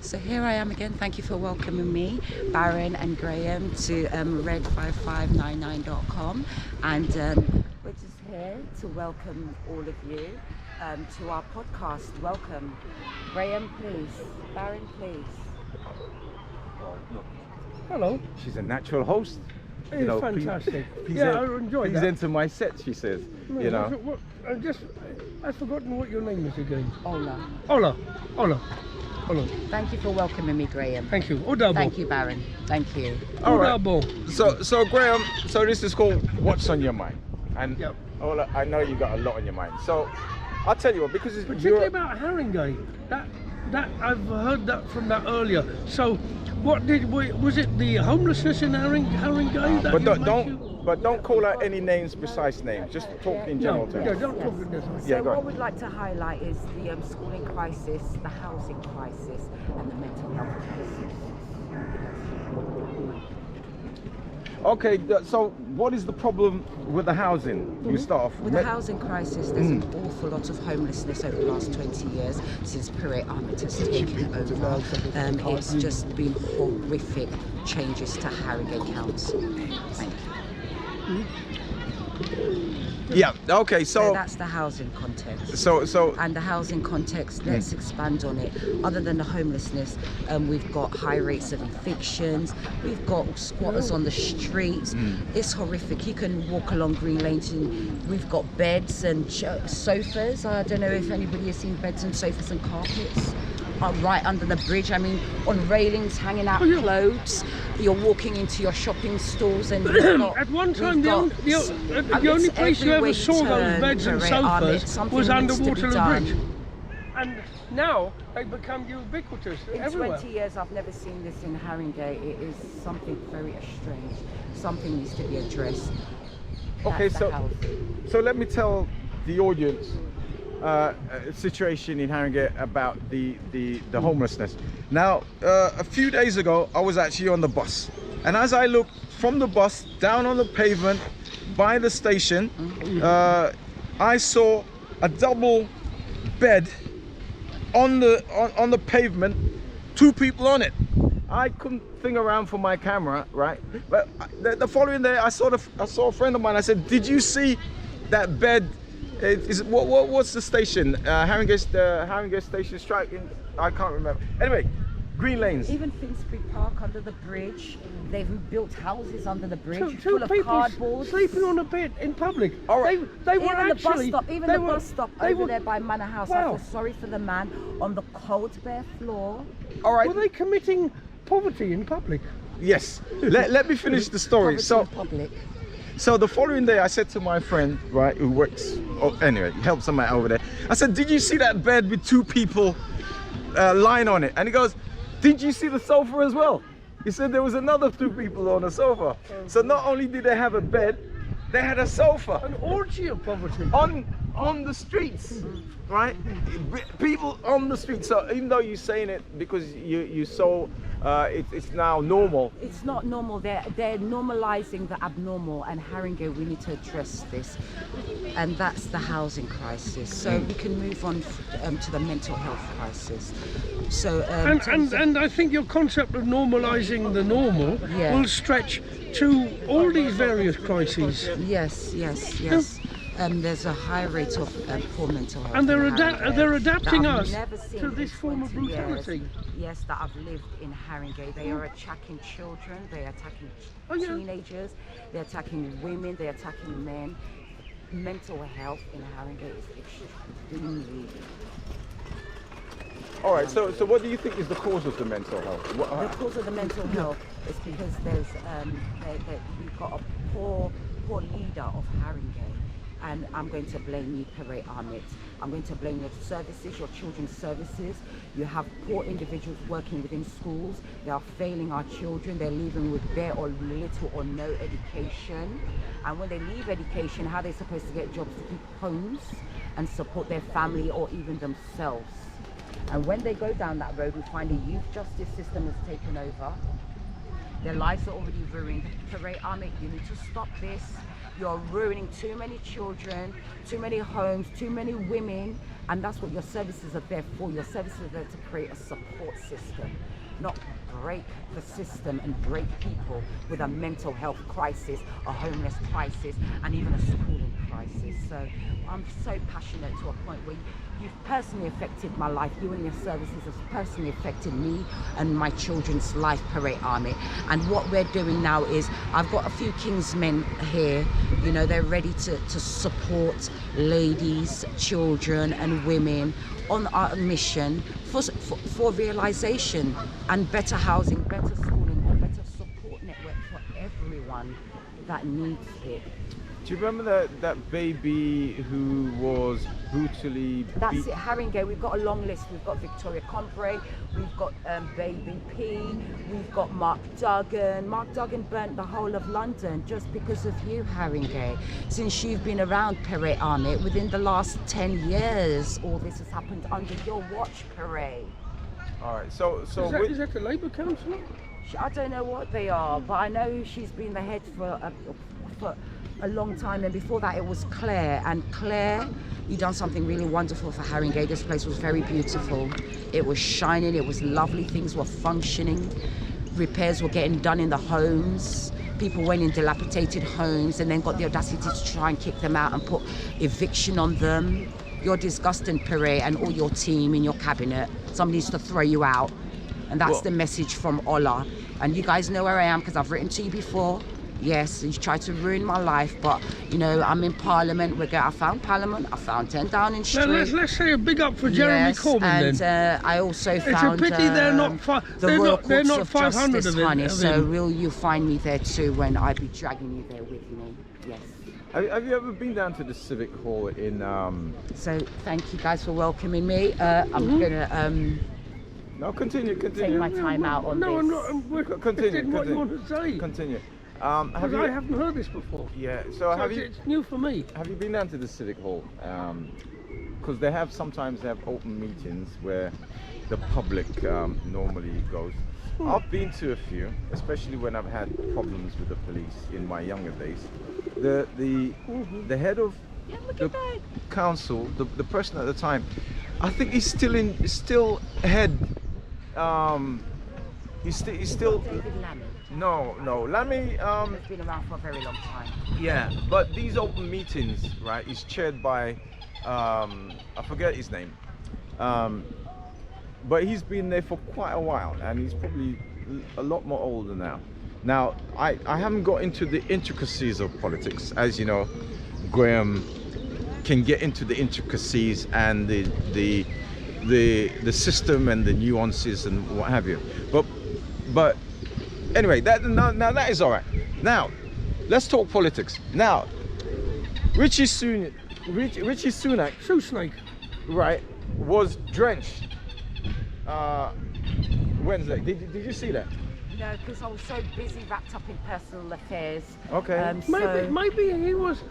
So here I am again. Thank you for welcoming me, Baron and Graham, to red5599.com. And we're just here to welcome all of you to our podcast. Welcome. Graham, please. Baron, please. Hello. She's a natural host. It's fantastic. Please I enjoyed that. enter my set, she says. No, I've forgotten what your name is again. Ola. Ola. Thank you for welcoming me, Graham. Thank you. Odabo. Thank you, Baron. Thank you. All right. Odabo. So Graham, so this is called What's on Your Mind. And Yep. Ola, I know you got a lot on your mind. So I'll tell you what, because it's Particularly about Haringey. That I've heard that from that earlier. So, was it the homelessness in Haringey? But don't call out any names, precise names. Just talk in general terms. Yeah, don't talk in this. Yeah, So go what on. we'd like to highlight is the schooling crisis, the housing crisis, and the mental health crisis. Okay, so what is the problem with the housing? You start off With the housing crisis, there's an awful lot of homelessness over the last 20 years since Pirate Ahmed has taken over. It's just been horrific changes to Harrogate Council. Thank you. Yeah. Okay. So So that's the housing context. so And the housing context, let's expand on it. Other than the homelessness, we've got high rates of evictions, we've got squatters on the streets. It's horrific. You can walk along Green Lane and we've got beds and sofas. I don't know if anybody has seen beds and sofas and carpets right under the bridge. I mean, on railings, hanging out clothes. You're walking into your shopping stalls and At one time, the only place you ever saw those beds and sofas was under Waterloo Bridge. And now they've become ubiquitous In everywhere. 20 years, I've never seen this in Haringey. It is something very strange. Something needs to be addressed. okay, That's the housing. so let me tell the audience situation in Haringey about the homelessness. Now, a few days ago, I was actually on the bus, and as I looked from the bus down on the pavement by the station, I saw a double bed on the pavement, two people on it. I couldn't think around for my camera, right? But the following day, I saw a friend of mine. I said, "Did you see that bed? What's the station? Haringey Station Strike? I can't remember. Anyway, Green Lanes. Even Finsbury Park under the bridge, they've built houses under the bridge Two full of people cardboard. sleeping on a bed in public. All right. They were Even actually. the bus stop over there by Manor House. I Wow. feel sorry for the man on the cold bare floor. All right. Were they committing poverty in public? Yes. Let me finish the story. Poverty So. in public. So the following day, I said to my friend, right, who works, anyway, helps somebody over there. I said, "Did you see that bed with two people lying on it?" And he goes, "Did you see the sofa as well?" He said there was another two people on the sofa. So not only did they have a bed, they had a sofa An orgy of poverty. on the streets, right? People on the streets. So even though you're saying it because you saw it's now normal. It's not normal. They're normalizing the abnormal, and Haringey, we need to address this, and that's the housing crisis. So we can move on to the mental health crisis. So And I think your concept of normalising the normal Yeah. will stretch to all these various crises. yes. There's a high rate of poor mental health. And they're in Haringey they're adapting that I've us never seen to in this form of 20 years. brutality. Yes, that I've lived in Haringey. They are attacking children, they're attacking teenagers, they're attacking women, they're attacking men. Mental health in Haringey is extremely. All right. So what do you think is the cause of the mental health? The cause of the mental health is because there's we've got a poor leader of Haringey. And I'm going to blame you, Pirate Ahmed. I'm going to blame your services, your children's services. You have poor individuals working within schools. They are failing our children. They're leaving with bare or little or no education. And when they leave education, how are they supposed to get jobs to keep homes and support their family or even themselves? And when they go down that road, we find a youth justice system has taken over. Their lives are already ruined. Pare Ahmed, you need to stop this. You're ruining too many children, too many homes, too many women, and that's what your services are there for. Your services are there to create a support system, not break the system and break people with a mental health crisis, a homeless crisis, and even a schooling crisis. So I'm so passionate to a point where you've personally affected my life. You and your services have personally affected me and my children's life, Pare Ahmed. And what we're doing now is, I've got a few Kingsmen here, you know, they're ready to support ladies, children and women on our mission for realization and better housing, better schooling, a better support network for everyone that needs it. Do you remember that baby who was brutally That's beat? it, Haringey. We've got a long list. We've got Victoria Compre, we've got Baby P, we've got Mark Duggan. Mark Duggan burnt the whole of London just because of you, Haringey. Since you've been around, Pare Ahmed, within the last 10 years, all this has happened under your watch, Pare. All right, so Is that the Labour councillor? I don't know what they are, but I know she's been the head for a long time, and before that it was Claire. And Claire, you done something really wonderful for Haringey. This place was very beautiful. It was shining, it was lovely, things were functioning, repairs were getting done in the homes. People went in dilapidated homes and then got the audacity to try and kick them out and put eviction on them. You're disgusting, Pare, and all your team in your cabinet. Somebody needs to throw you out. And that's the message from Ola. And you guys know where I am because I've written to you before. Yes, you tried to ruin my life, but you know, I'm in Parliament. I found Parliament, I found 10 Downing Street. Let's say a big up for Jeremy Corbyn and, then. I also found it's a pity they're not Royal Courts of 500 Justice, of it, honey. of So him. will you find me there too when I be dragging you there with me? Yes. have you ever been down to the Civic Hall in? So thank you guys for welcoming me. I'm gonna No, continue. take my time out on No, this. I'm not. Continue. What you want to say? Continue. Because Have I you? haven't heard this before. Yeah. So have you? It's new for me. Have you been down to the Civic Hall? Because they sometimes have open meetings where the public normally goes. I've been to a few, especially when I've had problems with the police in my younger days. The head of the council, the person at the time, I think he's still head. He's still. David Lammy. No, Lammy. He's been around for a very long time. Yeah, but these open meetings, right, is chaired by, I forget his name, but he's been there for quite a while, and he's probably a lot more older now. Now, I haven't got into the intricacies of politics. As you know, Graham can get into the intricacies and the system and the nuances and what have you. But anyway, now that is all right. Now, let's talk politics. Now, Richie Sunak, Snake. right, was drenched Wednesday. Did you see that? No, because I was so busy wrapped up in personal affairs. Okay. Maybe he was,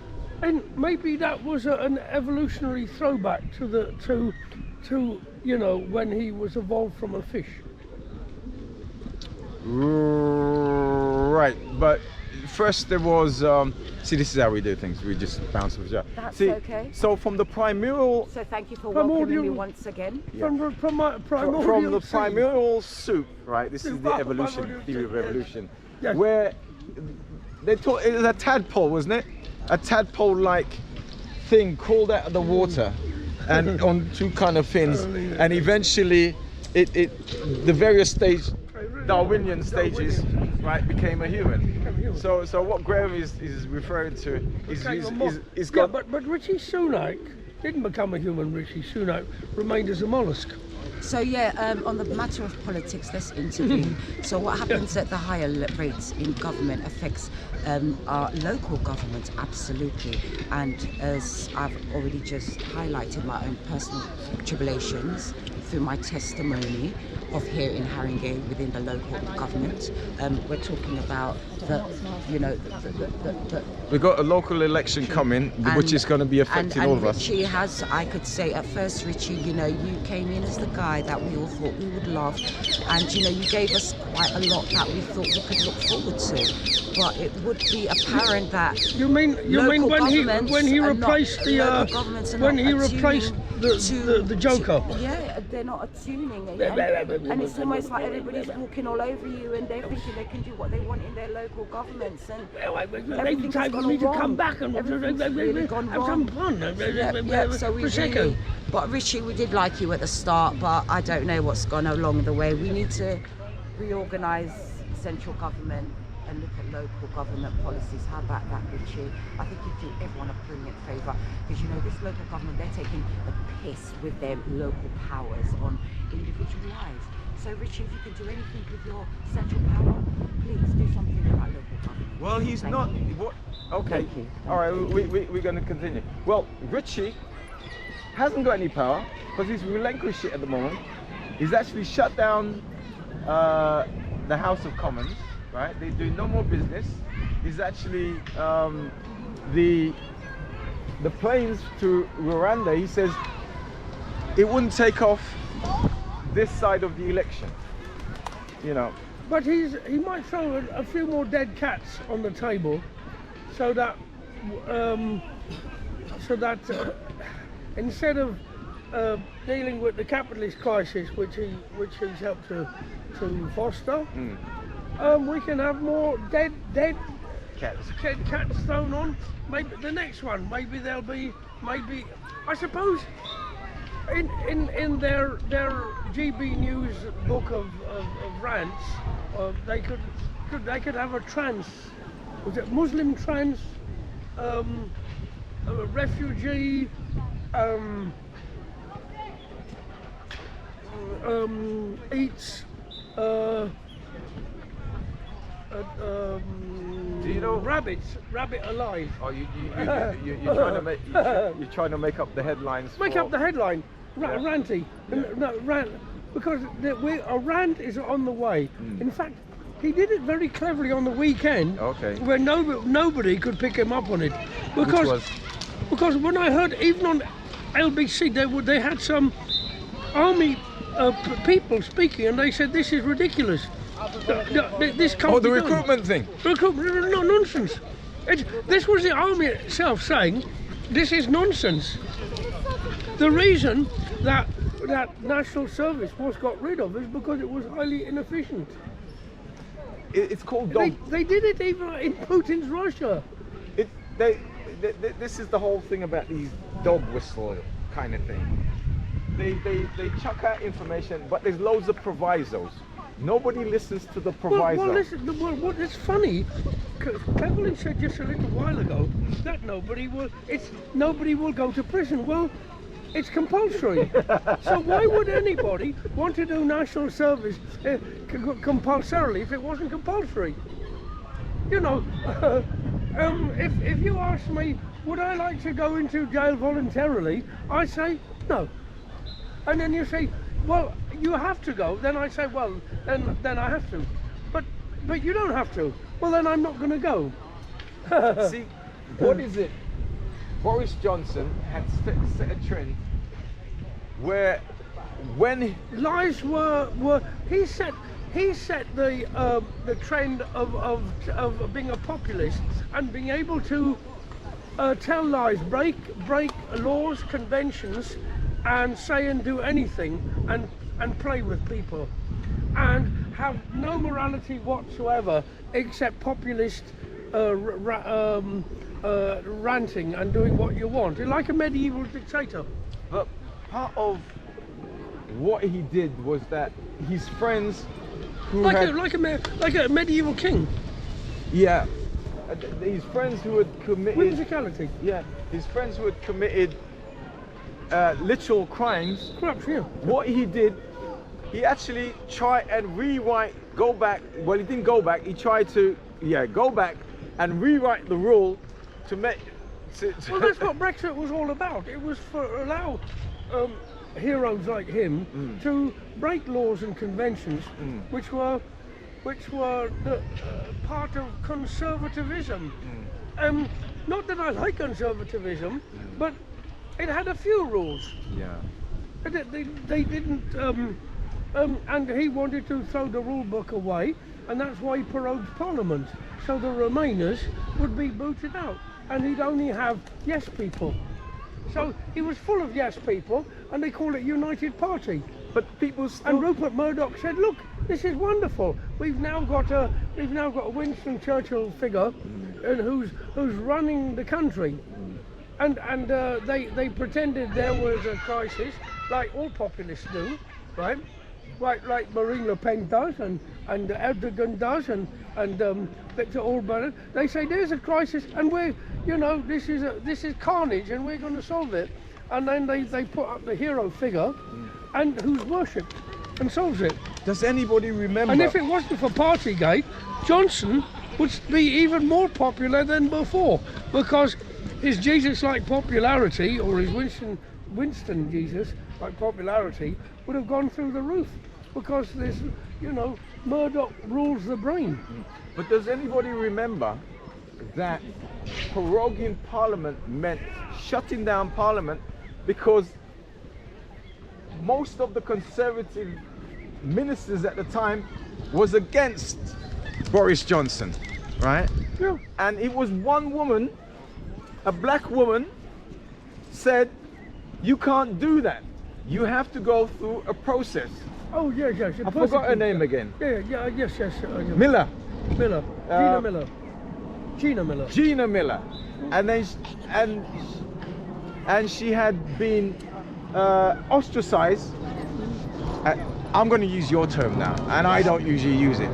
and maybe that was an evolutionary throwback to you know, when he was evolved from a fish. Right, but first there was see, this is how we do things. We just bounce with each other. That's See, okay. So from the primordial So thank you for Primordial- welcoming me once again. From my primordial from the seed. primordial soup, right? This is the Wow, evolution primordial theory of soup, yes. evolution, Yes. where they thought it was a tadpole, wasn't it? A tadpole-like thing crawled out of the water, and on two kind of fins, and eventually, the various Darwinian stages, right, became a human. So what Graham is referring to is he's got. But Richie Sunak didn't become a human. Richie Sunak remained as a mollusk. So yeah, on the matter of politics, let's intervene. So what happens at the higher rates in government affects our local government, absolutely. And as I've already just highlighted my own personal tribulations through my testimony of here in Haringey within the local government. We're talking about We've got a local election coming, which is going to be affecting all of us. Richie has, I could say at first, Richie, you came in as the guy that we all thought we would love, and you gave us quite a lot that we thought we could look forward to. But it would be apparent that you mean when he replaced the Joker? Yeah, they're not attuning, and it's almost like everybody's walking all over you, and they're thinking they can do what they want in their local governments, and everything's gone wrong. To come back and really gone have wrong. some fun. So we really, but Richie, we did like you at the start, but I don't know what's gone along the way. We need to reorganise central government and look at local government policies. How about that, Richie? I think you do everyone a brilliant favour, because this local government, they're taking the piss with their local powers on individual lives. So Richie, if you can do anything with your central power, please do something about local government. Well, he's not. What? Okay. Thank you. All right. We're going to continue. Well, Richie hasn't got any power because he's relinquished it at the moment. He's actually shut down the House of Commons. Right? They do no more business. He's actually the planes to Rwanda. He says it wouldn't take off this side of the election. But he might throw a few more dead cats on the table, so that instead of dealing with the capitalist crisis, which he's helped to foster, we can have more dead Cats. cats thrown on. Maybe the next one. Maybe there'll be. Maybe I suppose in their GB News book of rants, they could have a trans. Was it Muslim trans? A refugee. Eats. Do you know rabbit alive? Oh, you're trying to make up the headlines. Make up the headline, ranty. No, rant, because a rant is on the way. In fact, he did it very cleverly on the weekend. Okay. Where nobody could pick him up on it, because when I heard even on LBC they had some army people speaking, and they said this is ridiculous. This can't the be recruitment thing. Recruitment, no nonsense. This was the army itself saying, this is nonsense. The reason that national service was got rid of is because it was highly inefficient. It's called dog. They did it even in Putin's Russia. This is the whole thing about these dog whistle kind of thing. They chuck out information, but there's loads of provisos. Nobody listens to the proviso. Well, listen, it's funny. Cleverly said just a little while ago that nobody will go to prison. Well, it's compulsory. So why would anybody want to do national service compulsorily if it wasn't compulsory? If you ask me, would I like to go into jail voluntarily? I say no. And then you say, well, you have to go. Then I say, well, then I have to. But you don't have to. Well, then I'm not going to go. See, what is it? Boris Johnson had set a trend where when lies were he set the trend of being a populist and being able to tell lies, break laws, conventions, and say and do anything, and play with people, and have no morality whatsoever except populist ranting and doing what you want, like a medieval dictator. But part of what he did was that his friends who like a medieval king. Yeah, his friends who had committed whimsicality. Yeah, his friends who had committed literal crimes. Corruption. Yeah. What he did, he actually tried and go back. Well, he didn't go back. He tried to go back and rewrite the rule to make. Well, that's what Brexit was all about. It was for allow heroes like him to break laws and conventions which were the, part of conservatism. Not that I like conservatism, but it had a few rules. Yeah. They didn't, and he wanted to throw the rule book away, and that's why he prorogued Parliament, so the Remainers would be booted out, and he'd only have yes people. So he was full of yes people, and they call it United Party. But people still... And Rupert Murdoch said, "Look, this is wonderful. We've now got a Winston Churchill figure, and who's running the country." And they pretended there was a crisis, like all populists do, right? Like Marine Le Pen does, and Erdogan does, and Viktor Orban. They say there's a crisis, and this is carnage, and we're going to solve it. And then they put up the hero figure, and who's worshipped, and solves it. Does anybody remember? And if it wasn't for Partygate, Johnson would be even more popular than before, because his Jesus-like popularity, or his Winston Jesus-like popularity, would have gone through the roof, because there's, Murdoch rules the brain. But does anybody remember that proroguing Parliament meant shutting down Parliament, because most of the Conservative ministers at the time was against Boris Johnson, right? Yeah. And it was one woman, a black woman, said, "You can't do that. You have to go through a process." Oh yes. I forgot her name again. Yes. Miller. Gina Miller. Gina Miller. And then and she had been ostracized. I'm going to use your term now, and I don't usually use it.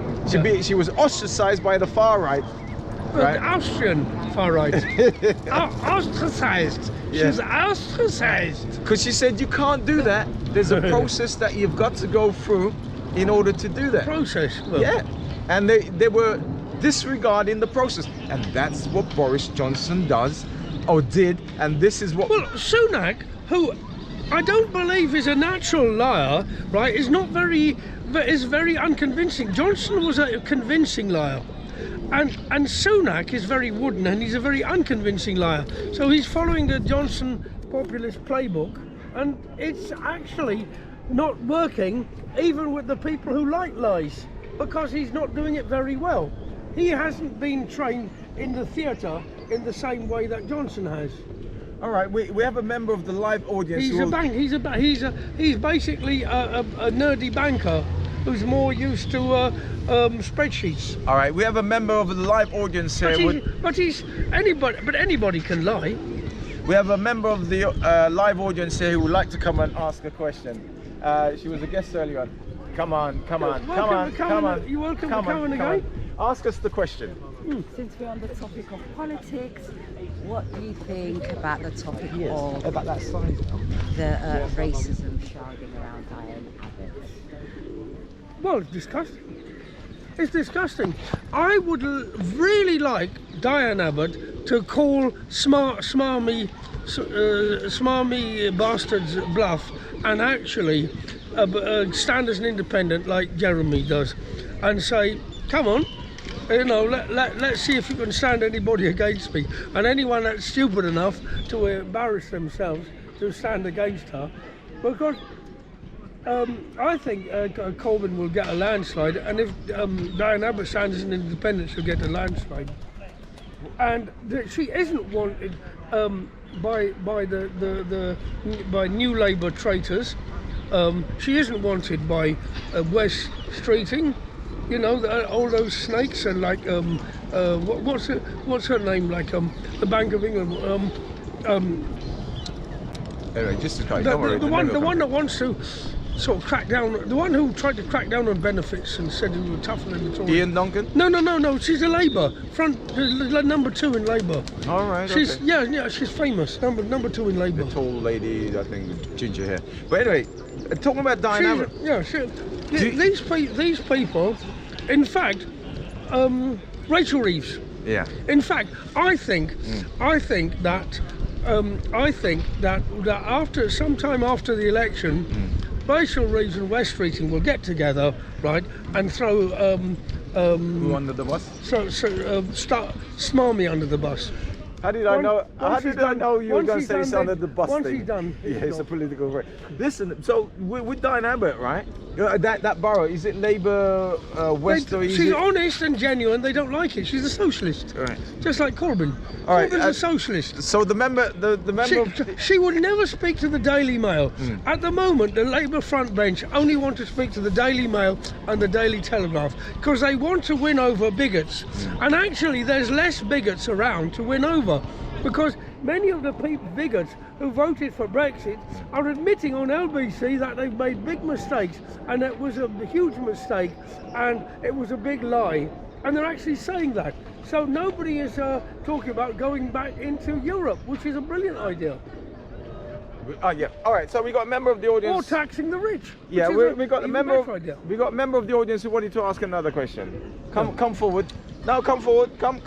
She was ostracized by the far right. Right? Austrian far right. Ostracized. Yeah. She's ostracized. Because she said you can't do that. There's a process that you've got to go through in order to do that. Process. Well, Yeah. And they were disregarding the process. And that's what Boris Johnson does, or did, and this is what... Well, Sunak, who I don't believe is a natural liar, right, is very unconvincing. Johnson was a convincing liar. And Sunak is very wooden, and he's a very unconvincing liar. So he's following the Johnson populist playbook, and it's actually not working even with the people who like lies, because he's not doing it very well. He hasn't been trained in the theatre in the same way that Johnson has. All right, we have a member of the live audience. He's basically a nerdy banker who's more used to spreadsheets. All right, we have a member of the live audience here. But anybody can lie. We have a member of the live audience here who would like to come and ask a question. She was a guest earlier on. Come on. You're welcome to come on again. Ask us the question. Since we're on the topic of politics, what do you think about the topic of About that size. the racism shrouding around Diane Abbott? Well, it's disgusting. It's disgusting. I would really like Diane Abbott to call smarmy bastards bluff, and actually stand as an independent like Jeremy does, and say, "Come on, let's see if you can stand anybody against me." And anyone that's stupid enough to embarrass themselves to stand against her, because I think Corbyn will get a landslide, and if Diane Abbott stands as an independent, she'll get a landslide. And she isn't wanted by New Labour traitors. She isn't wanted by West Streeting. All those snakes, and like what's her name? Like the Bank of England. Anyway, just to try. The one that wants to sort of crack down. The one who tried to crack down on benefits and said he was tougher than the Tories. Ian Duncan? No. She's a Labour number 2 in Labour. All right. She's okay. yeah. She's famous. Number 2 in Labour. The tall lady, I think, with ginger hair. But anyway, talking about Diane Abbott. Yeah. These people, in fact, Rachel Reeves. Yeah. In fact, I think that I think that after sometime after the election, Rachel Reeves and Wes Streeting will get together, right, and throw Who under the bus? start Smarmy under the bus. How did I know? How once he's did I done- know you were once going to he's say done it's under that- the bus once thing? he's done his Yeah, it's a job. political right. Listen, so with Diane Abbott, right? That borough, is it Labour West or is She's it? honest and genuine. They don't like it. She's a socialist, Right. just like Corbyn. All right, Corbyn's a socialist. So the member, the member of. She would never speak to the Daily Mail. Hmm. At the moment, the Labour front bench only want to speak to the Daily Mail and the Daily Telegraph because they want to win over bigots. Hmm. And actually, there's less bigots around to win over because many of the bigots who voted for Brexit are admitting on LBC that they've made big mistakes and it was a huge mistake and it was a big lie. And they're actually saying that. So nobody is talking about going back into Europe, which is a brilliant idea. Oh yeah. All right. So we got a member of the audience. Or taxing the rich. Yeah, which is we got a even member. better idea. We got a member of the audience who wanted to ask another question. Come forward. No, come forward. Come.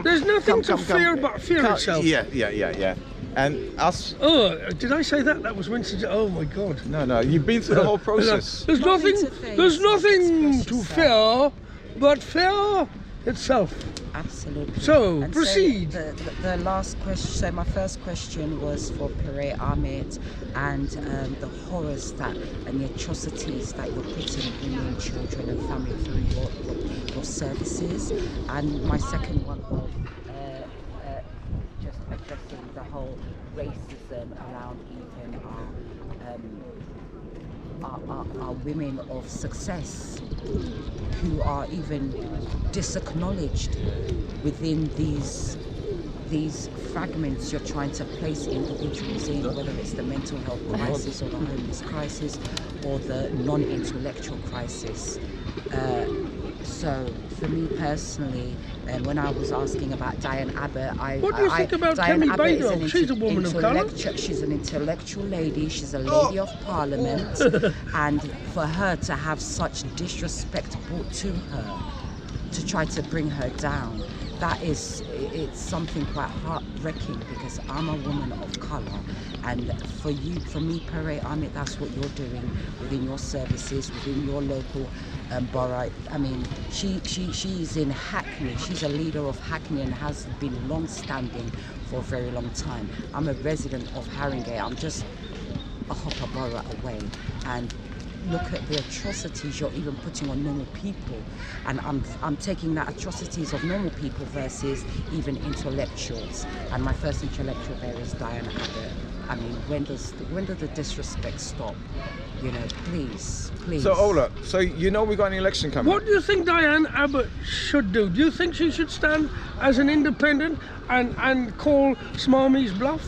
There's nothing to fear but fear Come- itself. Yeah. And us. Oh, did I say that? That was Winston. Oh my God. No. You've been through the whole process. There's Nothing nothing. to fear, There's you just nothing express to yourself. fear, but fear itself. Absolutely. So, And proceed. So the last question. So my first question was for Pere Ahmed and the horrors that and the atrocities that you're putting women, children, and family through your services. And my second one was just addressing the whole racism around even our women of success who are even disacknowledged within these fragments you're trying to place individuals in, whether it's the mental health crisis or the homeless crisis or the non-intellectual crisis. So for me personally, and when I was asking about Diane Abbott, What do you think about Diane Kemi Abbott is an Badov? She's a woman of colour. She's an intellectual lady. She's a lady of parliament, and for her to have such disrespect brought to her, to try to bring her down, it's something quite heartbreaking because I'm a woman of colour, and for me, Pere Ahmed, that's what you're doing within your services, within your local borough. I mean, she's in Hackney. She's a leader of Hackney and has been long-standing for a very long time. I'm a resident of Haringey. I'm just a hopper borough away, and look at the atrocities you're even putting on normal people, and I'm taking that atrocities of normal people versus even intellectuals, and my first intellectual there is Diane Abbott. I mean, when does the disrespect stop? You know, please. So Ola, so you know we got an election coming. What do you think Diane Abbott should do? Do you think she should stand as an independent and call Smarmy's bluff?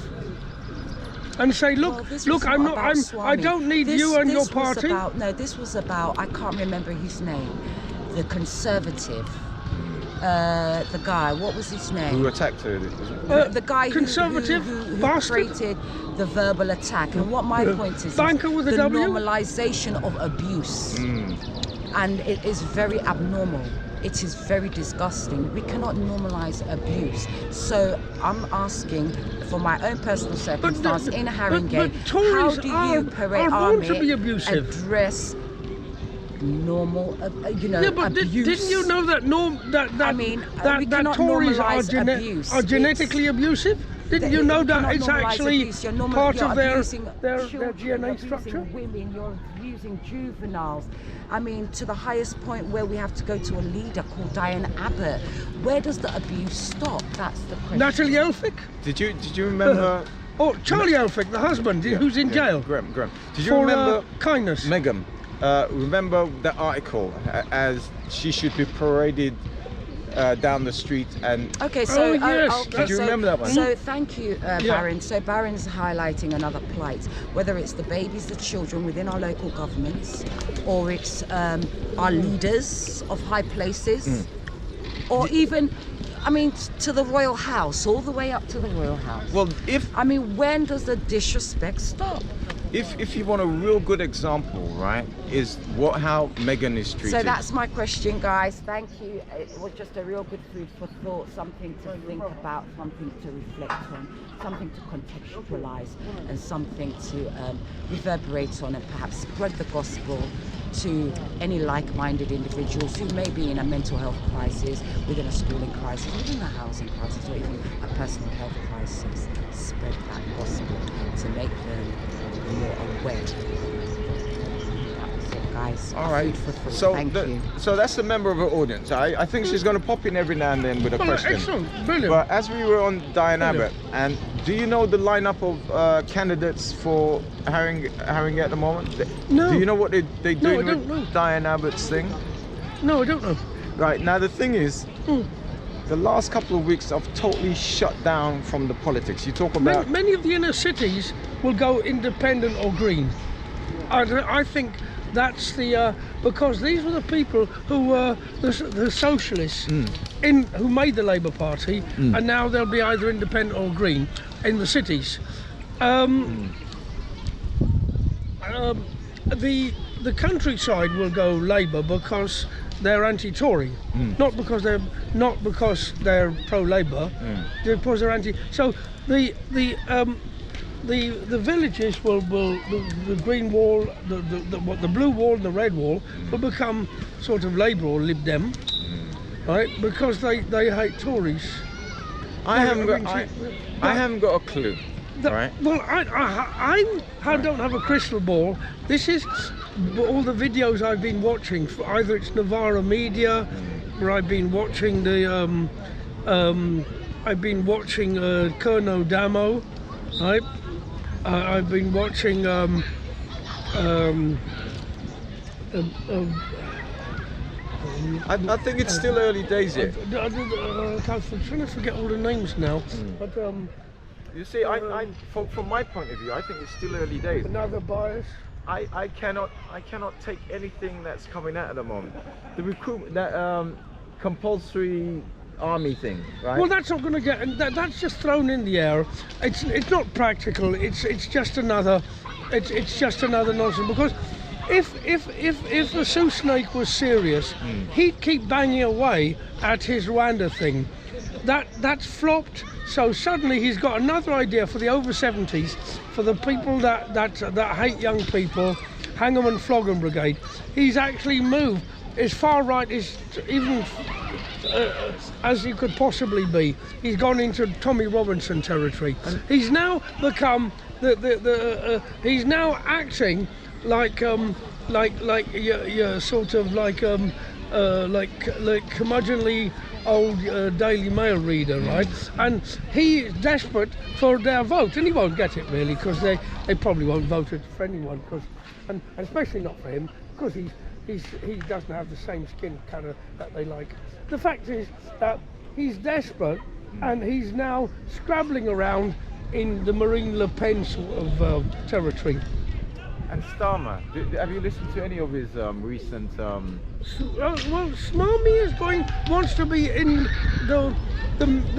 And say, look, Well, this look, was I'm not not, about I Swami. don't need This- you and your this was party. This was about, I can't remember his name, the Conservative, the guy, what was his name? Who attacked her? Was it? The guy Conservative who bastard. created the verbal attack. And what my point is Banker with a the W? normalization of abuse. And it is very abnormal. It is very disgusting. We cannot normalize abuse. So I'm asking for my own personal circumstance in Haringey, but Tories how do you, are Pere born to Ahmed, be abusive. address normal, Yeah, but abuse? didn't you know that I mean, we that cannot Tories normalise abuse. are genetically abusive? Didn't you know that cannot it's normalise actually abuse. You're part you're of their abusing children, DNA you're abusing structure? women, you're abusing juveniles. I mean, to the highest point where we have to go to a leader called Diane Abbott. Where does the abuse stop? That's the question. Natalie Elphicke? Did you remember? Oh, Charlie Elphicke, the husband, who's in jail Graham. Did you for remember kindness. Meghan? Remember that article as she should be paraded down the street and. Okay, so Oh, yes. okay, Did you so, remember that one? So thank you, Baron. So Baron's highlighting another plight, whether it's the babies, the children within our local governments, or it's our leaders of high places, or even, I mean, to the royal house, all the way up to the royal house. Well, if I mean, when does the disrespect stop? if you want a real good example, right, is how Meghan is treated. So that's my question, guys. Thank you. It was just a real good food for thought, something to think about, something to reflect on, something to contextualize, and something to reverberate on, and perhaps spread the gospel to any like-minded individuals who may be in a mental health crisis, within a schooling crisis, within a housing crisis, or even a personal health crisis. Spread that gospel to make them more aware. That's it, guys. All right. Food for thought. So, Thank you. so that's a member of our audience. I think she's going to pop in every now and then with a Well, question. excellent, brilliant. But as we were on Diane Abbott, Brilliant. and do you know the lineup of candidates for Haringey at the moment? No. Do you know what they're No, doing I don't with know. Diane Abbott's thing? No, I don't know. Right, now the thing is, the last couple of weeks I've totally shut down from the politics. You talk about... Many of the inner cities will go independent or green. I think that's the because these were the people who were the socialists who made the Labour Party, and now they'll be either independent or green in the cities. The countryside will go Labour because they're anti-Tory, not because they're pro-Labour, because they're anti. So the villages will the green wall, the blue wall and the red wall will become sort of Labour or Lib Dem, right? Because they hate Tories. I haven't got a clue. Right. Well, I don't have a crystal ball. This is all the videos I've been watching. Either it's Novara Media, where I've been watching the I've been watching Kerno Damo, right? I've been watching I think it's still early days yet. I'm trying to forget all the names now, but You see, from my point of view, I think it's still early days. another bias. I cannot take anything that's coming out at the moment. The recruitment, that compulsory army thing, right? Well, that's not going to get. That's just thrown in the air. It's not practical. It's just another. It's just another nonsense. Because if the Sioux Snake was serious, he'd keep banging away at his Rwanda thing. That's flopped. So suddenly he's got another idea for the over 70s, for the people that hate young people, hang 'em and flog 'em brigade. He's actually moved as far right as even as he could possibly be. He's gone into Tommy Robinson territory. He's now become he's now acting like sort of like curmudgeonly old Daily Mail reader, right? And he's desperate for their vote, and he won't get it really, because they probably won't vote it for anyone, and especially not for him, because he doesn't have the same skin colour that they like. The fact is that he's desperate, and he's now scrabbling around in the Marine Le Pen sort of territory. And Starmer, have you listened to any of his recent? Well, Smarmy wants to be in the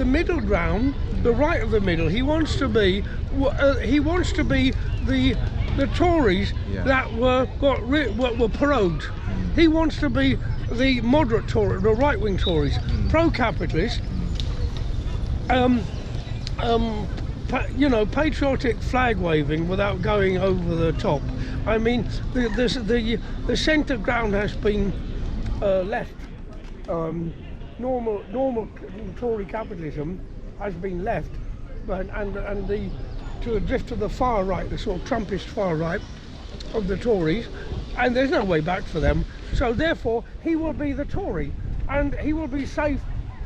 middle ground, the right of the middle. He wants to be the Tories that were prorogued. He wants to be the moderate Tory, the right-wing Tories, pro-capitalist, patriotic flag waving without going over the top. I mean, the centre ground has been left. Normal Tory capitalism has been left, and to the drift of the far right, the sort of Trumpist far right of the Tories, and there's no way back for them. So therefore, he will be the Tory, and he will be safe,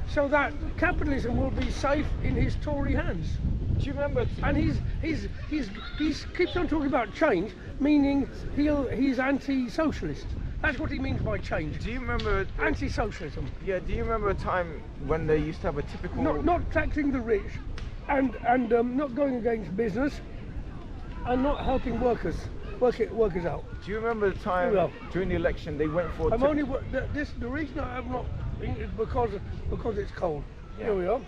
so that capitalism will be safe in his Tory hands. Do you remember? And he keeps on talking about change, meaning he's anti-socialist. That's what he means by change. Do you remember? Anti-socialism. Yeah. Do you remember a time when they used to have a typical? Not taxing the rich, and not going against business, and not helping workers out. Do you remember the time during the election they went for? The reason I have not is because it's cold. Yeah. Here we are.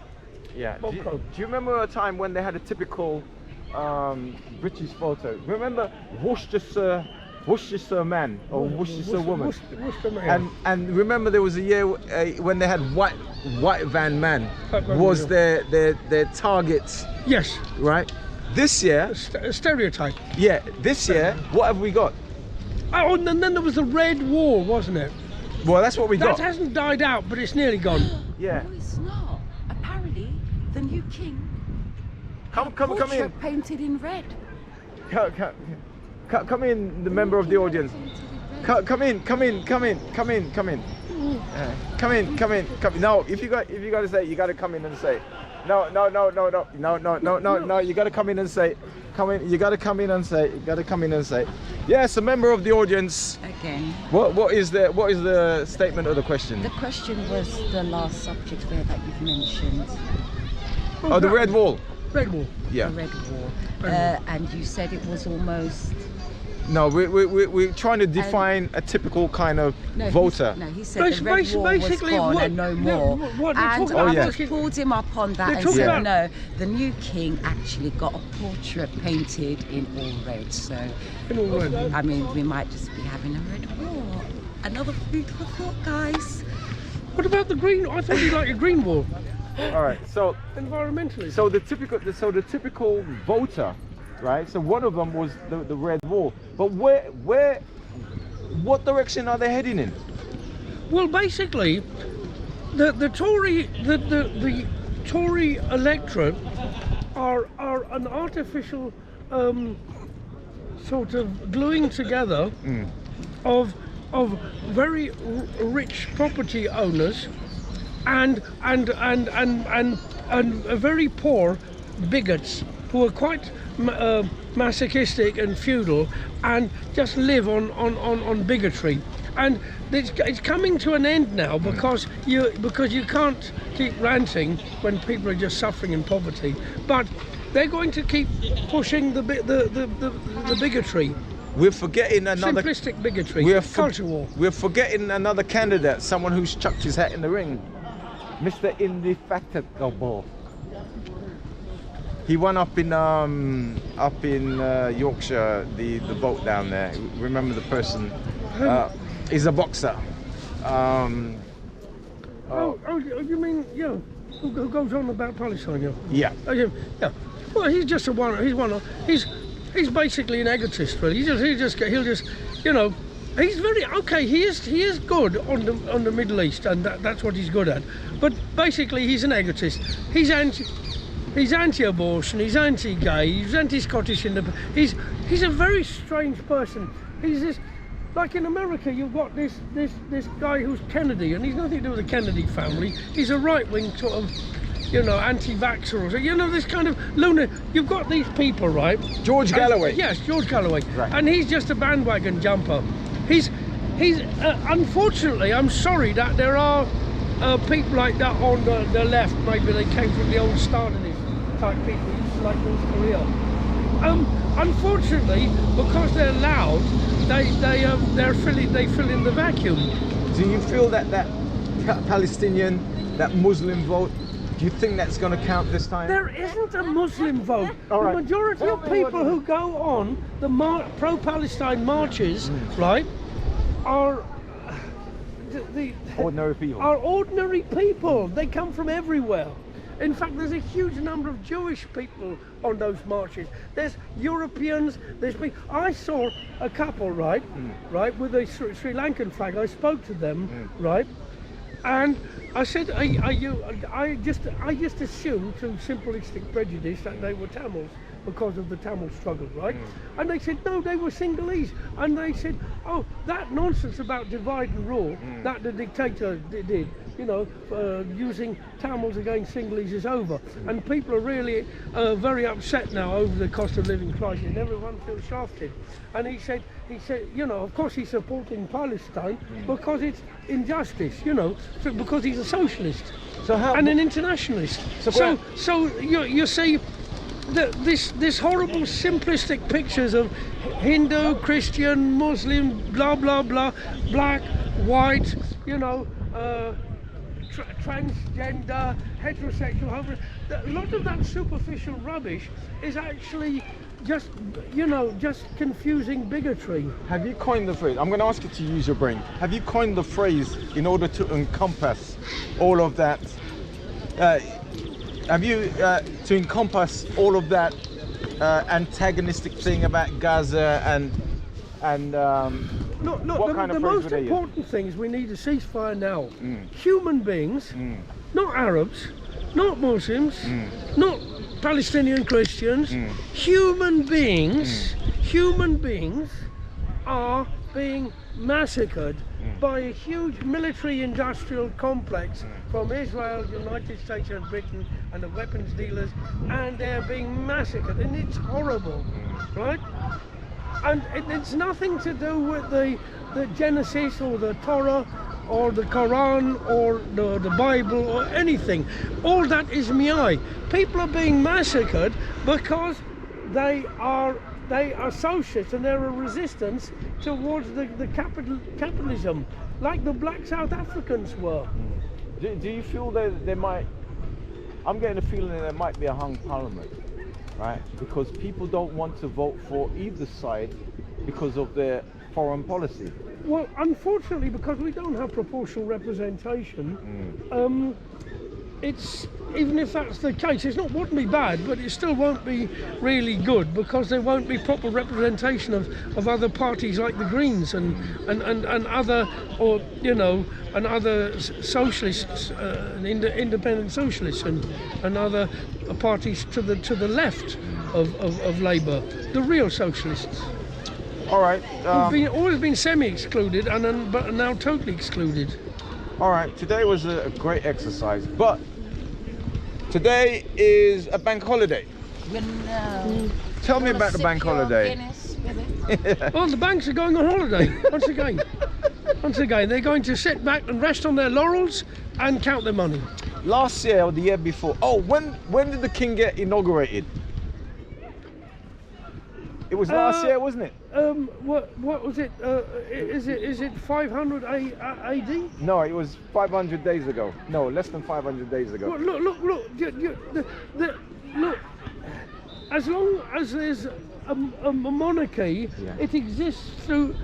Yeah. Bob Do Crow. you remember a time when they had a typical British photo. Remember Worcestershire man or Worcestershire woman? Worcester man. And remember there was a year when they had white van man White van was man. their target, Yes, right? This year, a stereotype. yeah, this year, what have we got? Oh, and then there was the Red Wall, wasn't it? Well, that's what we That got. hasn't died out, but it's nearly gone. Yeah. No, it's not. Apparently, the new king Come in. portrait painted in red. Come in, the member of the audience. Come in. Come in. No, if you got to say it, you got to come in and say it. No. You got to come in and say it. You got to come in and say it. Yes, a member of the audience. Again, What is the statement of the question? the question was the last subject there that you've mentioned, Oh, the red wall. Red Wall. Yeah. the red wall, and you said it was almost. No, we're trying to define a typical kind of No, voter. he said the red wall was Basically, gone what- and no no, more. what they're And talking about- I Oh, yeah. just pulled him up on They're that and talking said, about- no, the new king actually got a portrait painted in all red. So, In all red. I mean, we might just be having a red wall. Another food for thought, guys. What about the green? I thought you liked a green wall. All right. So Environmentally. the typical voter, right? So one of them was the red wall. But what direction are they heading in? Well, basically, the Tory electorate are an artificial sort of gluing together of very rich property owners and very poor bigots who are quite masochistic and feudal and just live on bigotry. And it's coming to an end now because you can't keep ranting when people are just suffering in poverty. But they're going to keep pushing the bigotry, We're forgetting another. simplistic bigotry, culture war. We're forgetting another candidate, someone who's chucked his hat in the ring, Mr. Indefatigable. He won up in Yorkshire, the vote down there. Remember the person? He's a boxer. Oh, you mean who goes on about Palestine? Yeah. Oh, yeah. Well, he's just he's basically an egotist, really. He'll just he's very okay. He is good on the Middle East, and that's what he's good at. But basically, he's an egotist. He's anti-abortion. He's anti-gay. He's anti-Scottish. He's a very strange person. He's this. Like in America, you've got this guy who's Kennedy, and he's nothing to do with the Kennedy family. He's a right-wing sort of, anti-vaxxer or so. This kind of lunatic. You've got these people, right? George Galloway. Yes, George Galloway. Right. And he's just a bandwagon jumper. He's unfortunately, I'm sorry that there are people like that on the left. Maybe they came from the old Stalinist type people who used to like North Korea. Unfortunately, because they're loud, they fill in the vacuum. Do you feel that Palestinian, that Muslim vote, do you think that's going to count this time? There isn't a Muslim vote. All right. The majority of people who go on the pro-Palestine marches, right, are the Ordinary people. are ordinary people. They come from everywhere. In fact, there's a huge number of Jewish people on those marches. There's Europeans. I saw a couple, right, with a Sri Lankan flag. I spoke to them, right, and I said, "Are you?" I just assumed through simplistic prejudice that they were Tamils because of the Tamil struggle, right? And they said, no, they were Sinhalese. And they said, oh, that nonsense about divide and rule that the dictator did, using Tamils against Sinhalese is over. And people are really very upset now over the cost of living crisis, and everyone feels shafted. And he said, of course he's supporting Palestine because it's injustice, because he's a socialist and an internationalist. So you see, this horrible simplistic pictures of Hindu, Christian, Muslim, blah blah blah, black, white, transgender, heterosexual, a lot of that superficial rubbish is actually just, you know, just confusing bigotry. Have you coined the phrase? I'm going to ask you to use your brain. Have you coined the phrase in order to encompass all of that? Have you to encompass all of that antagonistic thing about Gaza and Look, what kind of the phrase most would they use? important thing is we need a ceasefire now. Human beings, not Arabs, not Muslims, not Palestinian Christians. Human beings are being massacred by a huge military-industrial complex from Israel, United States and Britain and the weapons dealers, and they're being massacred, and it's horrible, right? And it's nothing to do with the Genesis or the Torah or the Quran or the Bible or anything. All that is mi'ai. People are being massacred because they are socialists and they're a resistance towards the capitalism, like the black South Africans were. Do you feel that there might? I'm getting a feeling that there might be a hung parliament, right? Because people don't want to vote for either side because of their foreign policy. Well, unfortunately, because we don't have proportional representation, it's, even if that's the case, wouldn't be bad, but it still won't be really good, because there won't be proper representation of other parties like the Greens and other, or you know, and other socialists, independent socialists and other parties to the left of Labour, the real socialists. All right. Always been semi-excluded but are now totally excluded. All right. Today was a great exercise, but today is a bank holiday. Tell me about the bank holiday. Well, the banks are going on holiday once again. Once again, they're going to sit back and rest on their laurels and count their money. Last year or the year before. Oh, when did the king get inaugurated? It was last year, wasn't it? What was it? Is it 500 AD? No, it was 500 days ago. No, less than 500 days ago. Well, look! Look! As long as there's a monarchy, it exists through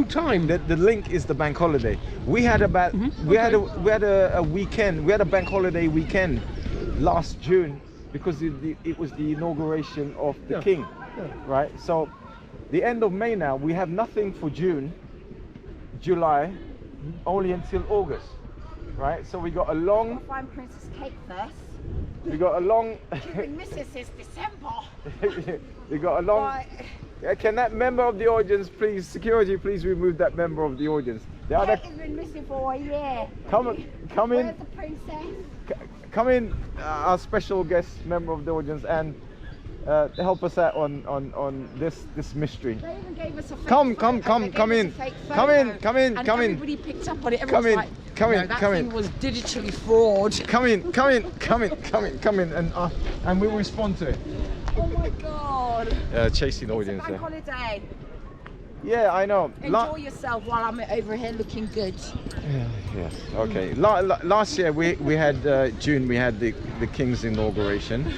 time. The link is the bank holiday. We had about we had a weekend. We had a bank holiday weekend last June because it was the inauguration of the king. Yeah. Right, so the end of May now, we have nothing for June, July, only until August, right? So we got a long. I'll find Princess Kate first. We got a long. She's been missing since December. We got a long. Can that member of the audience, please, security, please remove that member of the audience. The other. Kate's been missing for a year. Come in. Where's the princess? Come in, our special guest member of the audience, and help us out on this mystery. They even gave us a fake come photo. in. Come in. And everybody picked up on it. Everyone's like, that thing was digitally fraud. Come in, and we'll respond to it. Oh my God. Chasing It's audience a bank holiday. Yeah, I know. Enjoy yourself while I'm over here looking good. Yes. Okay. Last year we had June. We had the king's inauguration.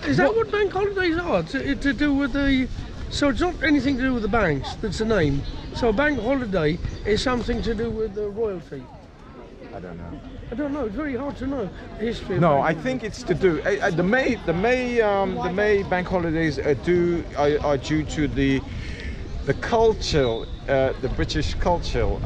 Is that what bank holidays are? To do with the... So it's not anything to do with the banks, that's the name. So a bank holiday is something to do with the royalty. I don't know. I don't know, it's very hard to know the history of No, bank I think it's to do... The May bank holidays are due to the cultural, the British cultural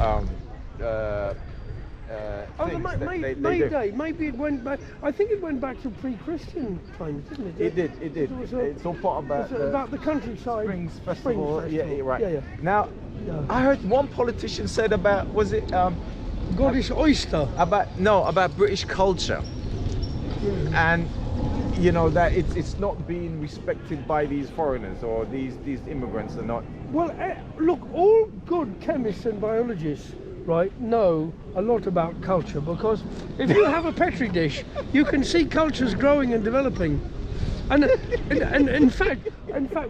the May Day. Maybe it went back. I think it went back to pre-Christian times, didn't it? It did. It's all part about the countryside. Springs Festival. Yeah, right. Yeah. Now, I heard one politician said about, was it Goddess Oyster? About British culture, and you know that it's not being respected by these foreigners or these immigrants are not. Well, look, all good chemists and biologists, right, know a lot about culture, because if you have a petri dish, you can see cultures growing and developing. And in fact,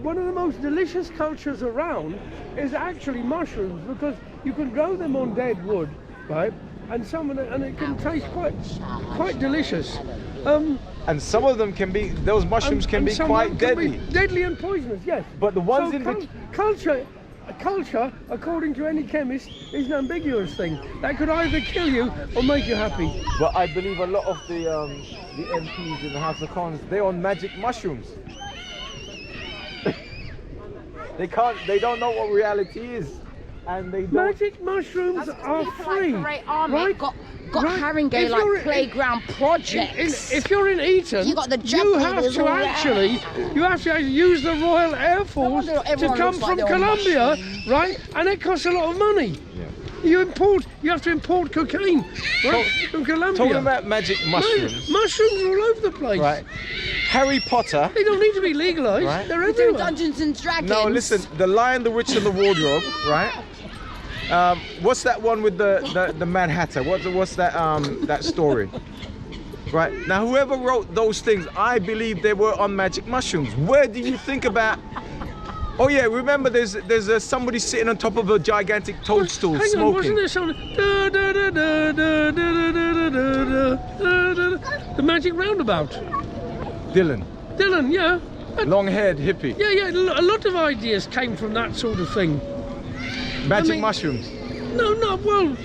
one of the most delicious cultures around is actually mushrooms, because you can grow them on dead wood, right? and some of it, and it can taste quite delicious. And some of them can be, those mushrooms can and be some quite of them can deadly. be deadly and poisonous, yes. But the ones So in the culture, according to any chemist, is an ambiguous thing. That could either kill you or make you happy. But I believe a lot of the MPs in the House of Commons, they're on magic mushrooms. They don't know what reality is, and they don't. Magic mushrooms are free, Like Army right? got Right. Haringey If like you're in- playground projects. If you're in Eton, You got the you jump have leaders to all there. actually use the Royal Air Force wonder to everyone come looks like from they're on Colombia, mushrooms. right? And it costs a lot of money. Yeah. You have to import cocaine, right, from Colombia. Talking about magic mushrooms, Mushrooms are all over the place. right? Harry Potter. They don't need to be legalised. Right. They're We do everywhere. Dungeons and Dragons. No, listen, The Lion, the Witch, and the Wardrobe, right? What's that one with the Mad Hatter? What's that that story? Right now, whoever wrote those things, I believe they were on magic mushrooms. Where do you think about? Oh yeah, remember there's somebody sitting on top of a gigantic toadstool Hang on, smoking. wasn't there something? The Magic Roundabout. Dylan, Dylan, yeah. long-haired hippie, Yeah, a lot of ideas came from that sort of thing. magic I mean- mushrooms. No, well,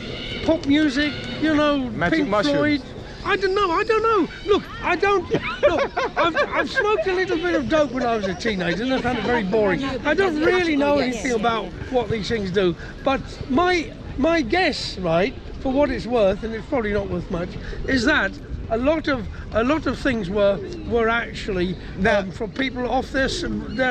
pop music, you know, Magic Pink mushrooms. Floyd. I don't know. Look, I've smoked a little bit of dope when I was a teenager, and I found it very boring. I don't really know anything about what these things do, but my guess, right, for what it's worth, and it's probably not worth much, is that a lot of things were actually from people off their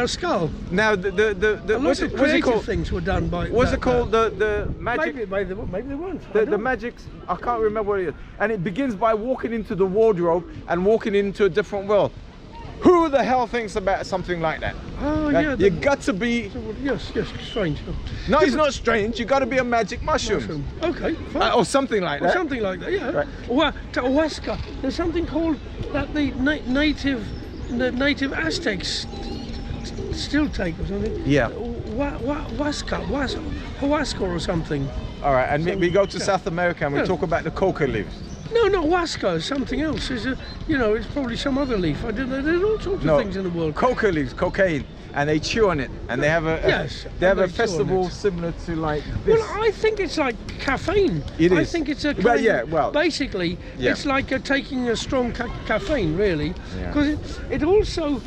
skull. Now the A lot what's of it creative called? things were done by. What's that- it called? The magic. Maybe they weren't. I The don't know. magic, I can't remember what it is. And it begins by walking into the wardrobe and walking into a different world. Who the hell thinks about something like that? Oh Like, yeah. you got to be. Yes, strange. No, it's not strange. You got to be a magic mushroom. Mushroom. Okay, fine. Or something like Or that. something like that, yeah. Right. Huasca. There's something called that the native Aztecs still take or something. Yeah. Huasca or something. All right, and we go to yeah. South America and we Yeah. talk about the coca leaves. No, not Huasca. Something else. It's probably some other leaf. I don't know. There's all sorts of things in the world. Coca leaves, cocaine, and they chew on it, and they have a Yes, they have and a they chew on festival it. similar to like this. Well, I think it's like caffeine. It I is. think it's a kind Well, yeah, well, basically yeah. it's like taking a strong caffeine, really, Yeah. because it also.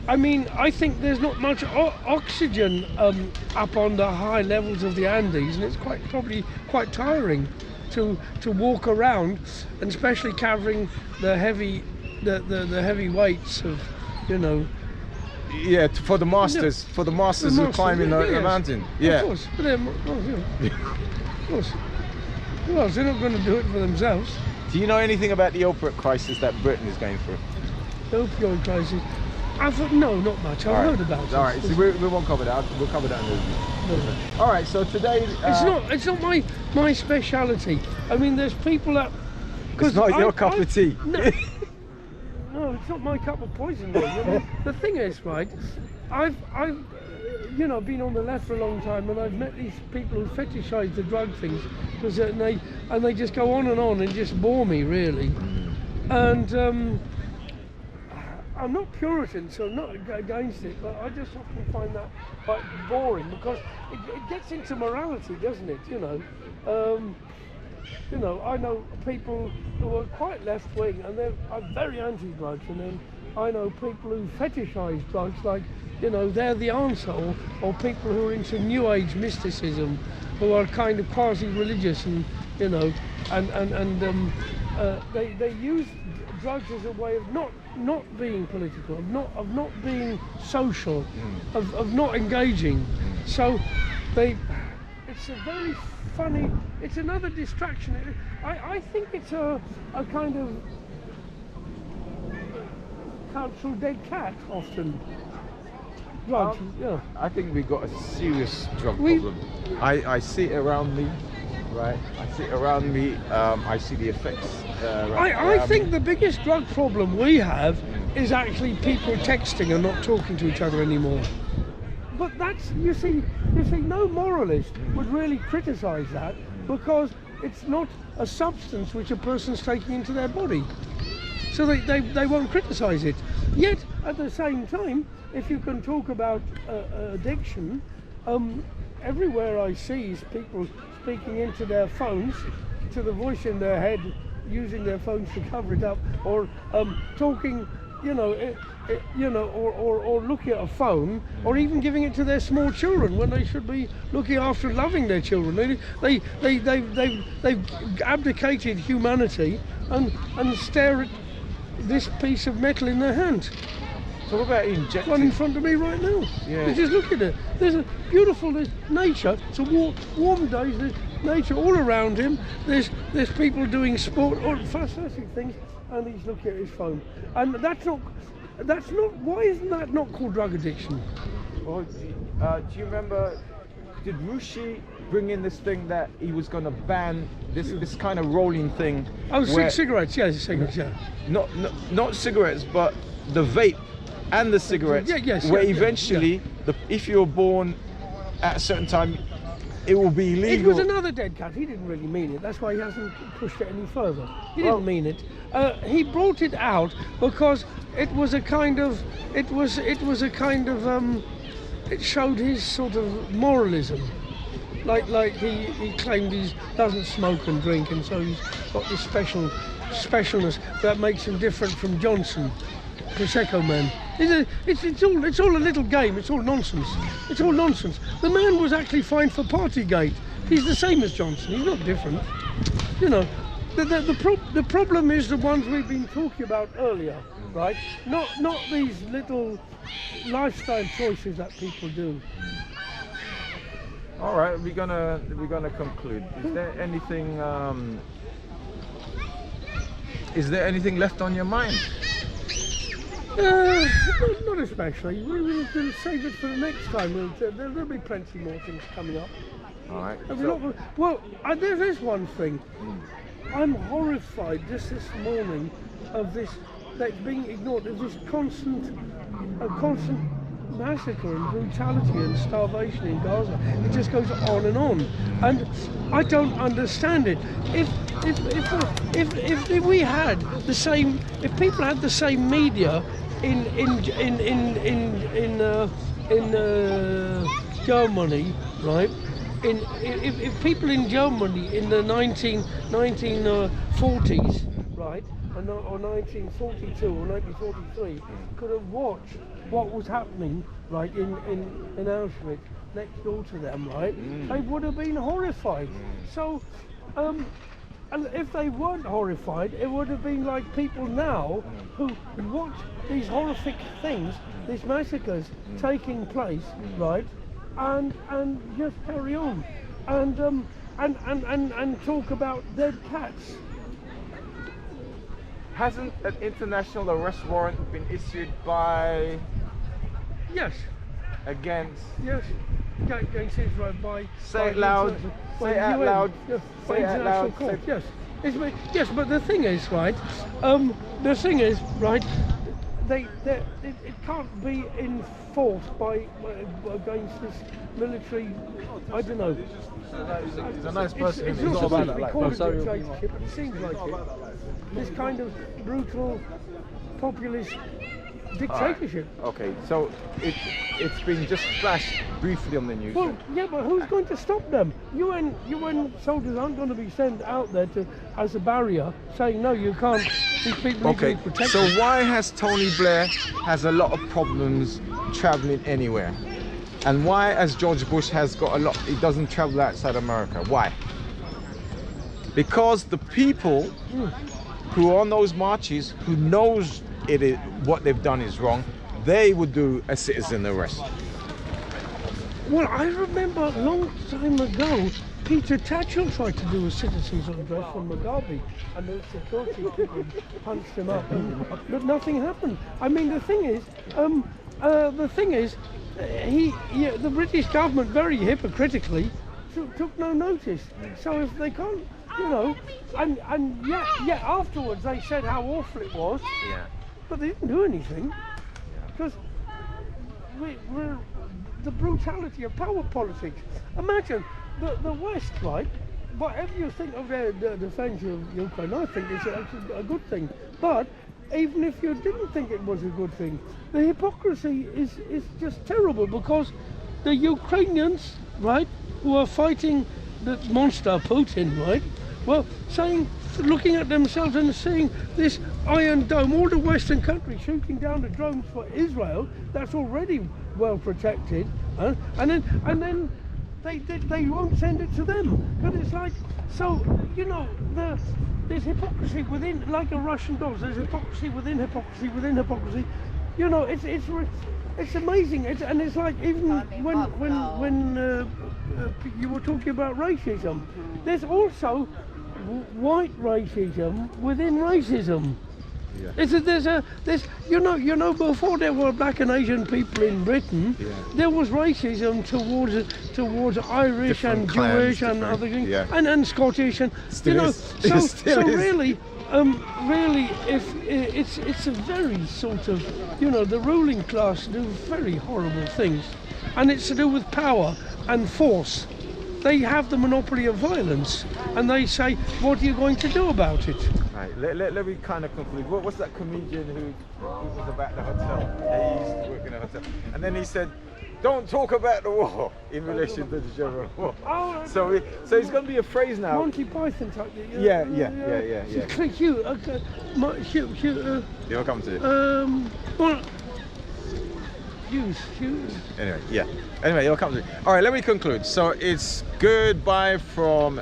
I mean, I think there's not much oxygen up on the high levels of the Andes, and it's probably quite tiring to walk around, and especially carrying the heavy weights of, you know. Yeah, for the masters, who climbing the yes. mountain. Yeah. Of course, but of course. Well, they're not going to do it for themselves. Do you know anything about the opioid crisis that Britain is going through? The opioid crisis. No, not much. I've heard about it. All right, so we won't cover that. We'll cover that in the review. All right, so today It's not my speciality. I mean, there's people that. it's not your cup of tea. No, it's not my cup of poison. Really. I mean, the thing is, right? I've been on the left for a long time, and I've met these people who fetishize the drug things, and they just go on and just bore me, really. And I'm not Puritan, so I'm not against it, but I just often find that quite boring, because it gets into morality, doesn't it? I know people who are quite left-wing and are very anti-drugs, and then I know people who fetishize drugs, like, they're the answer, or people who are into New Age mysticism, who are kind of quasi-religious, and they use drugs as a way of not being political, of not being social, of not engaging. So it's a very funny. It's another distraction. I think it's a kind of cultural dead cat often. Drugs, yeah. I think we got a serious drug problem. I see it around me, right? I see it around me. I see the effects. I think the biggest drug problem we have is actually people texting and not talking to each other anymore. But that's, you see, no moralist would really criticise that, because it's not a substance which a person's taking into their body. So they won't criticise it. Yet, at the same time, if you can talk about addiction, everywhere I see is people speaking into their phones, to the voice in their head, using their phones to cover it up, or talking, or looking at a phone, or even giving it to their small children when they should be looking after and loving their children. They've abdicated humanity and stare at this piece of metal in their hand. Talk about injecting. One in front of me right now. Yeah. You just look at it. There's a beautiful nature. It's a warm day. There's nature all around him. There's people doing sport, all fantastic things, and he's looking at his phone. And that's not. Why isn't that not called drug addiction? Well, do you remember? Did Rushi bring in this thing that he was going to ban this kind of rolling thing? Oh, where- cigarettes. Yeah, cigarettes. Yeah. Not cigarettes, but the vape and the cigarettes. Yeah, yes, where yeah, eventually, if you're born at a certain time, it will be It illegal. was another dead cat. He didn't really mean it. That's why he hasn't pushed it any further. He didn't mean it. He brought it out because it was a kind of. It showed his sort of moralism. Like he claimed he doesn't smoke and drink, and so he's got this specialness that makes him different from Johnson, Prosecco man. It's all a little game. It's all nonsense. It's all nonsense. The man was actually fined for Partygate. He's the same as Johnson. He's not different. You know, the problem is the ones we've been talking about earlier, right? Not these little lifestyle choices that people do. All right, we're gonna conclude. Is there anything left on your mind? Not especially. We'll save it for the next time. There'll be plenty more things coming up. All right. There is one thing. I'm horrified just this morning of this that's being ignored. Of this constant massacre and brutality and starvation in Gaza. It just goes on, and I don't understand it. If we had the same, if people had the same media in Germany, right? If people in Germany in the 1940s, right, or 1942 or 1943 could have watched what was happening, right, in Auschwitz, next door to them, right, they would have been horrified. So, and if they weren't horrified, it would have been like people now who watch these horrific things, these massacres taking place, right, and just carry on, and talk about dead cats. Hasn't an international arrest warrant been issued by Yes. against? Yes. Against Israel by. Say it loud. Say it out loud. By Say it out international loud. court. Yes. Yes, but the thing is, right? The thing is, right? It can't be enforced by against this military. I don't know. He's a nice person. It's not supposed to be called a dictatorship, but it seems like it. This kind of brutal, populist dictatorship. Okay, so it's been just flashed briefly on the news. Well, yeah, but who's going to stop them? UN soldiers aren't going to be sent out there as a barrier, saying no, you can't. These people need to Okay, be protected. so why has Tony Blair has a lot of problems traveling anywhere? And why, as George Bush has got a lot, he doesn't travel outside America? Why? Because the people who are on those marches, who knows what they've done is wrong, they would do a citizen arrest. Well, I remember a long time ago, Peter Tatchell tried to do a citizen's arrest from Mugabe, and the security people punched him up, but nothing happened. I mean, the thing is, the British government very hypocritically took no notice. So if they can't, and yet afterwards they said how awful it was. Yeah. But they didn't do anything because we're the brutality of power politics. Imagine the West, right? whatever you think of their defence of Ukraine, I think it's actually a good thing. But even if you didn't think it was a good thing, the hypocrisy is just terrible, because the Ukrainians, right, who are fighting the monster Putin, right, well, looking at themselves and seeing this Iron Dome, all the Western countries shooting down the drones for Israel, that's already well protected, and then they won't send it to them. But it's like, so, you know, there's hypocrisy within, like a Russian doll. There's hypocrisy within hypocrisy within hypocrisy. You know, it's amazing. And it's like, even when you were talking about racism, there's also white racism within racism. Yeah. There's you know before there were black and Asian people in Britain, there was racism towards Irish Different and clans, Jewish and other things, yeah. and Scottish, and Still you know, is. It still is. really, if it's a very sort of, you know, the ruling class do very horrible things, and it's to do with power and force. They have the monopoly of violence, and they say, what are you going to do about it? Right, let me kind of conclude. What's that comedian who was about the hotel? He used to work in a hotel. And then he said, don't talk about the war in relation to the general war. Oh, So it's going to be a phrase now. Monty Python type. Yeah. He'll come to you. Well, Anyway, he'll come to you. All right, let me conclude. So it's goodbye from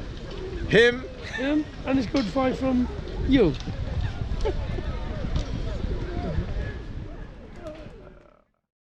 him. and it's good fight from you.